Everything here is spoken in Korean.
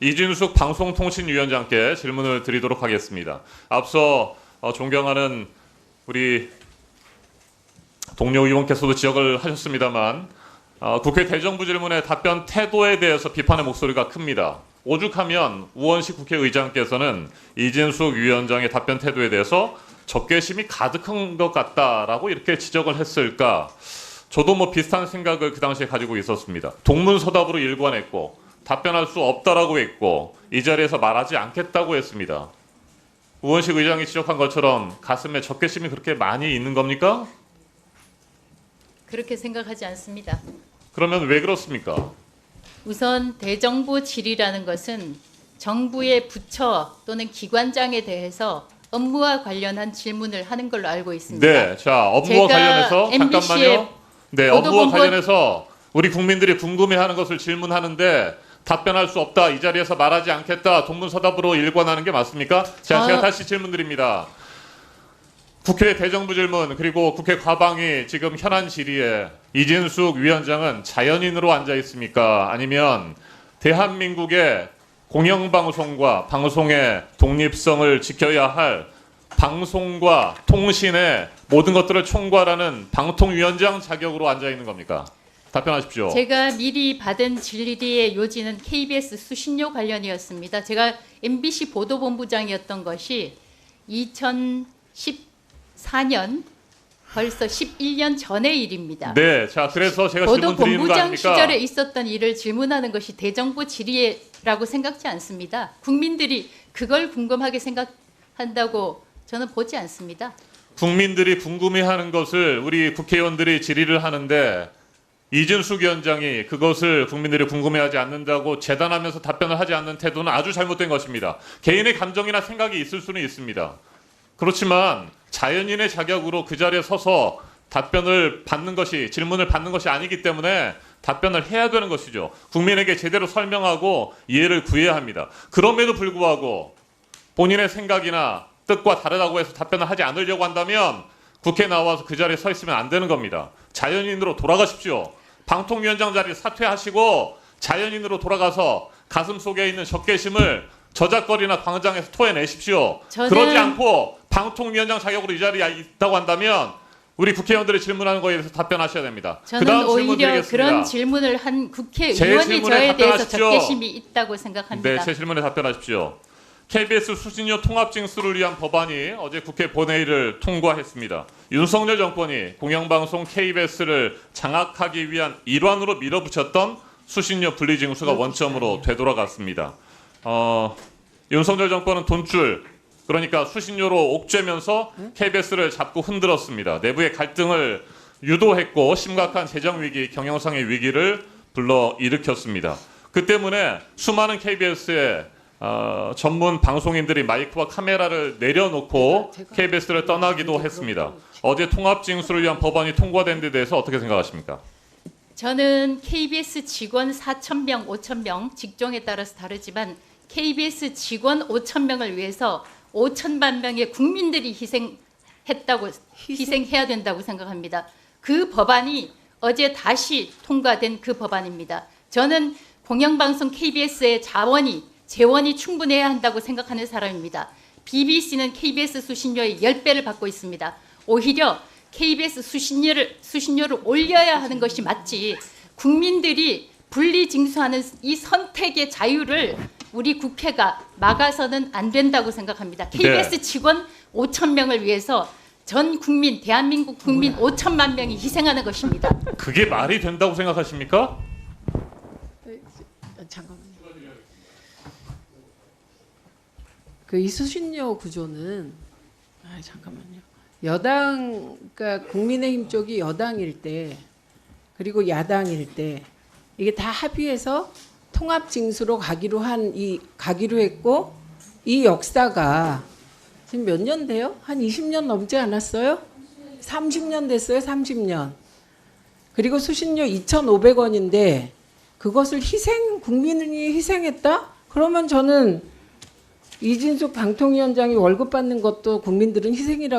이진숙 방송통신위원장께 질문을 드리도록 하겠습니다. 앞서 존경하는 우리 동료 의원께서도 지적을 하셨습니다만 국회 대정부 질문의 답변 태도에 대해서 비판의 목소리가 큽니다. 오죽하면 우원식 국회의장께서는 이진숙 위원장의 답변 태도에 대해서 적개심이 가득한 것 같다라고 이렇게 지적을 했을까? 저도 비슷한 생각을 그 당시에 가지고 있었습니다. 동문서답으로 일관했고 답변할 수 없다라고 했고 이 자리에서 말하지 않겠다고 했습니다. 우원식 의장이 지적한 것처럼 가슴에 적개심이 그렇게 많이 있는 겁니까? 그렇게 생각하지 않습니다. 그러면 왜 그렇습니까? 우선 대정부 질의라는 것은 정부의 부처 또는 기관장에 대해서 업무와 관련한 질문을 하는 걸로 알고 있습니다. 네, 자 업무와 관련해서 잠깐만요. 네, 업무와 관련해서 우리 국민들이 궁금해하는 것을 질문하는데 답변할 수 없다, 이 자리에서 말하지 않겠다, 동문서답으로 일관하는 게 맞습니까? 자, 제가 다시 질문드립니다. 국회 대정부 질문 그리고 국회 과방위 지금 현안 질의에 이진숙 위원장은 자연인으로 앉아 있습니까? 아니면 대한민국의 공영방송과 방송의 독립성을 지켜야 할 방송과 통신의 모든 것들을 총괄하는 방통위원장 자격으로 앉아 있는 겁니까? 답변하십시오. 제가 미리 받은 질의의 요지는 KBS 수신료 관련이었습니다. 제가 MBC 보도본부장이었던 것이 2014년 벌써 11년 전의 일입니다. 네, 자 그래서 제가 질문 드리는 거 보도본부장 아닙니까? 시절에 있었던 일을 질문하는 것이 대정부 질의라고 생각지 않습니다. 국민들이 그걸 궁금하게 생각한다고 저는 보지 않습니다. 국민들이 궁금해하는 것을 우리 국회의원들이 질의를 하는데 이진숙 위원장이 그것을 국민들이 궁금해하지 않는다고 재단하면서 답변을 하지 않는 태도는 아주 잘못된 것입니다. 개인의 감정이나 생각이 있을 수는 있습니다. 그렇지만 자연인의 자격으로 그 자리에 서서 답변을 받는 것이, 질문을 받는 것이 아니기 때문에 답변을 해야 되는 것이죠. 국민에게 제대로 설명하고 이해를 구해야 합니다. 그럼에도 불구하고 본인의 생각이나 뜻과 다르다고 해서 답변을 하지 않으려고 한다면 국회에 나와서 그 자리에 서 있으면 안 되는 겁니다. 자연인으로 돌아가십시오. 방통위원장 자리 사퇴하시고 자연인으로 돌아가서 가슴속에 있는 적개심을 저작거리나 광장에서 토해내십시오. 그러지 않고 방통위원장 자격으로 이 자리에 있다고 한다면 우리 국회의원들이 질문하는 거에 대해서 답변하셔야 됩니다. 저는 오히려 그런 질문을 한 국회의원이 저에 대해서 적개심이 있다고 생각합니다. 네, 제 질문에 답변하십시오. KBS 수신료 통합 징수를 위한 법안이 어제 국회 본회의를 통과했습니다. 윤석열 정권이 공영방송 KBS를 장악하기 위한 일환으로 밀어붙였던 수신료 분리징수가 원점으로 되돌아갔습니다. 윤석열 정권은 돈줄, 그러니까 수신료로 옥죄면서 KBS를 잡고 흔들었습니다. 내부의 갈등을 유도했고 심각한 재정위기, 경영상의 위기를 불러일으켰습니다. 그 때문에 수많은 KBS의 전문 방송인들이 마이크와 카메라를 내려놓고 KBS를 떠나기도 했습니다. 어제 통합징수를 위한 법안이 통과된 데 대해서 어떻게 생각하십니까? 저는 KBS 직원 4,000명, 5,000명 직종에 따라서 다르지만 KBS 직원 5,000명을 위해서 5천만 명의 국민들이 희생해야 된다고 생각합니다. 그 법안이 어제 다시 통과된 그 법안입니다. 저는 공영방송 KBS의 재원이 충분해야 한다고 생각하는 사람입니다. BBC는 KBS 수신료의 10배를 받고 있습니다. 오히려 KBS 수신료를 올려야 하는 것이 맞지, 국민들이 분리징수하는 이 선택의 자유를 우리 국회가 막아서는 안 된다고 생각합니다. KBS 직원 5,000명을 위해서 전 국민, 대한민국 국민 5천만 명이 희생하는 것입니다. 그게 말이 된다고 생각하십니까? 잠깐만요. 이 수신료 구조는 잠깐만요. 그러니까 국민의힘 쪽이 여당일 때 그리고 야당일 때 이게 다 합의해서 통합 징수로 가기로 했고, 이 역사가 지금 몇 년 돼요? 한 20년 넘지 않았어요? 30년 됐어요. 30년. 그리고 수신료 2,500원인데 그것을 국민이 희생했다? 그러면 저는 이진숙 방통위원장이 월급 받는 것도 국민들은 희생이라고